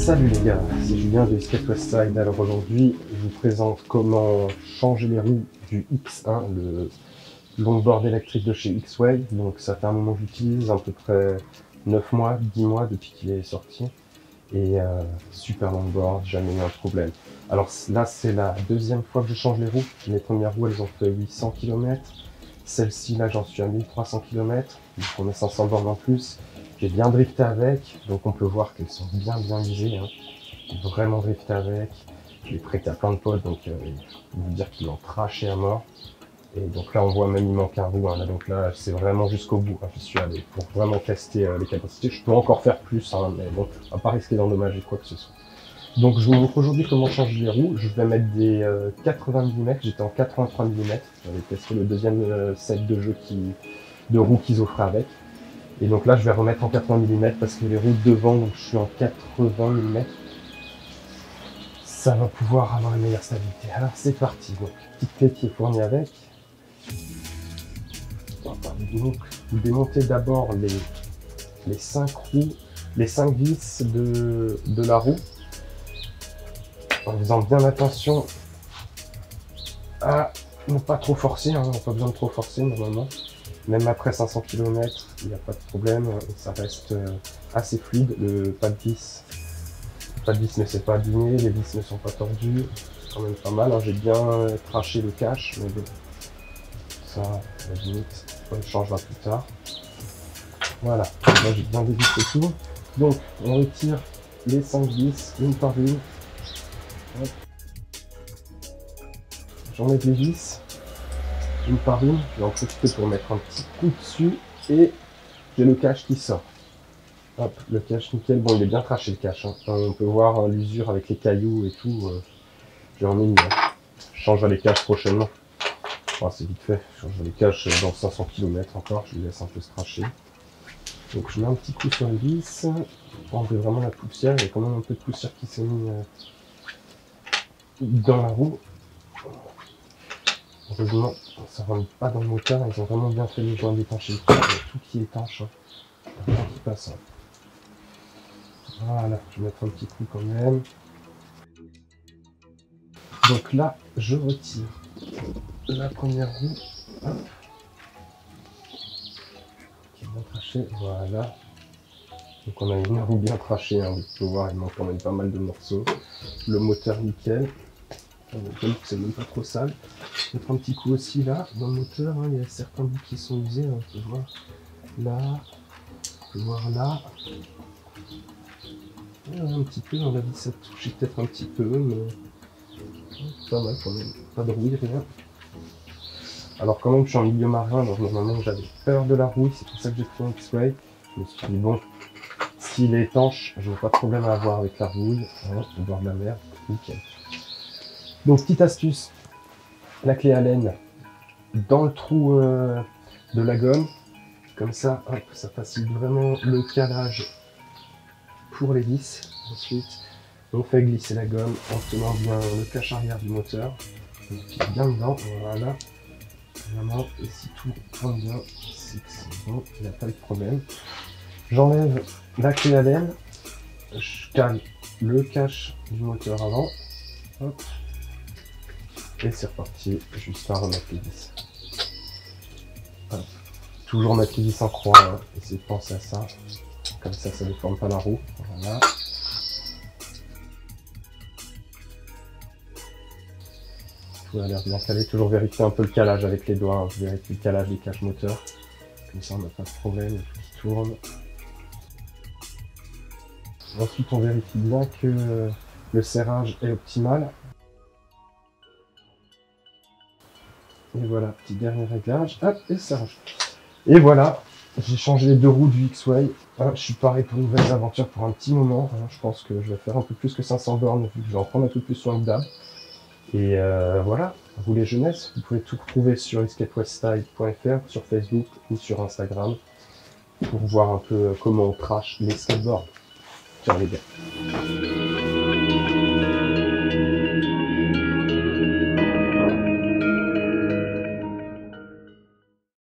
Salut les gars, c'est Julien de Skate Westside. Alors aujourd'hui, je vous présente comment changer les roues du X1, le longboard électrique de chez X-Way. Donc ça fait un moment que j'utilise, à peu près 9 mois, 10 mois depuis qu'il est sorti. Et super longboard, jamais eu un problème. Alors là, c'est la deuxième fois que je change les roues. Les premières roues, elles ont fait 800 km. Celle-ci, là, j'en suis à 1300 km. Donc on met 500 bornes en plus. J'ai bien drifté avec, donc on peut voir qu'elles sont bien usées, hein. J'ai vraiment drifté avec. Je l'ai prêté à plein de potes, donc je peux vous dire qu'ils l'ont traché à mort. Et donc là on voit même il manque un roue, hein. Là, donc là c'est vraiment jusqu'au bout, hein. Je suis allé pour vraiment tester les capacités. Je peux encore faire plus, hein, mais bon, on va pas risquer d'endommager quoi que ce soit. Donc je vous montre aujourd'hui comment changer les roues. Je vais mettre des 80 mm, j'étais en 83 mm. J'avais testé le deuxième set de jeu de roues qu'ils offraient avec. Et donc là, je vais remettre en 80 mm parce que les roues devant, donc je suis en 80 mm. Ça va pouvoir avoir une meilleure stabilité. Alors c'est parti. Donc, petite clé qui est fournie avec. Donc, vous démontez d'abord les 5 roues, les 5 vis de la roue. En faisant bien attention à ne pas trop forcer, hein, on n'a pas besoin de trop forcer normalement. Même après 500 km, il n'y a pas de problème, ça reste assez fluide. Pas de vis ne s'est pas abîmé, les vis ne sont pas tordues, c'est quand même pas mal, hein. J'ai bien traché le cache, mais bon, ça, à la limite, on le changera plus tard. Voilà, là j'ai bien dévissé tout. Donc, on retire les 5 vis, une par une. J'enlève les vis. Une par une, je vais en profiter pour mettre un petit coup dessus et j'ai le cache qui sort. Hop, le cache nickel. Bon, il est bien traché le cache, hein. On peut voir l'usure avec les cailloux et tout. J'en ai mis. Hein. Je changerai les caches prochainement. Enfin, c'est vite fait. Je changerai les caches dans 500 km encore. Je les laisse un peu se cracher. Donc, je mets un petit coup sur les vis pour enlever vraiment la poussière. Il y a quand même un peu de poussière qui s'est mis dans la roue. Heureusement, ça ne rentre pas dans le moteur, ils ont vraiment bien fait les joints d'étanchéité, il y a tout qui est étanche, hein. Rien qui passe. Hein. Voilà, je vais mettre un petit coup quand même. Donc là, je retire la première roue. Hop. Qui est bien trachée, voilà. Donc on a une roue bien trachée, hein. Vous pouvez voir, il manque quand même pas mal de morceaux. Le moteur nickel. C'est même pas trop sale. Mettre un petit coup aussi là, dans le moteur, hein, il y a certains bouts qui sont usés, hein, on peut voir là, on peut voir là. Un petit peu, on a dit ça touchait peut-être un petit peu, mais pas mal quand même, pas de rouille, rien. Alors quand même je suis en milieu marin, donc normalement j'avais peur de la rouille, c'est pour ça que j'ai pris un X-Way. Je me suis dit bon, s'il est étanche, je n'ai pas de problème à avoir avec la rouille, hein, au bord de la mer, nickel. Donc petite astuce, la clé Allen dans le trou de la gomme, comme ça, hop, ça facilite vraiment le calage pour les vis. Ensuite, on fait glisser la gomme en tenant bien le cache arrière du moteur, on appuie bien dedans, voilà, vraiment, et si tout tourne bien, c'est bon, il n'y a pas de problème. J'enlève la clé Allen, je cale le cache du moteur avant, hop. Et c'est reparti, juste à remettre les vis. Voilà. Toujours mettre les vis en croix, hein. Essayez de penser à ça. Comme ça, ça ne déforme pas la roue. Voilà. Tout a l'air bien calé. Toujours vérifier un peu le calage avec les doigts, hein. Vérifier le calage des caches moteurs. Comme ça, on n'a pas de problème, il y a tout qui tourne. Ensuite, on vérifie bien que le serrage est optimal. Et voilà, petit dernier réglage, hop, et ça range. Et voilà, j'ai changé les deux roues du X-Way. Je suis paré pour une nouvelle aventure pour un petit moment. Je pense que je vais faire un peu plus que 500 bornes, vu que je vais en prendre un peu plus soin que d'hab. Et voilà, vous les jeunesses, vous pouvez tout retrouver sur skatewestside.fr, sur Facebook ou sur Instagram, pour voir un peu comment on trash les skateboards. Ciao les gars.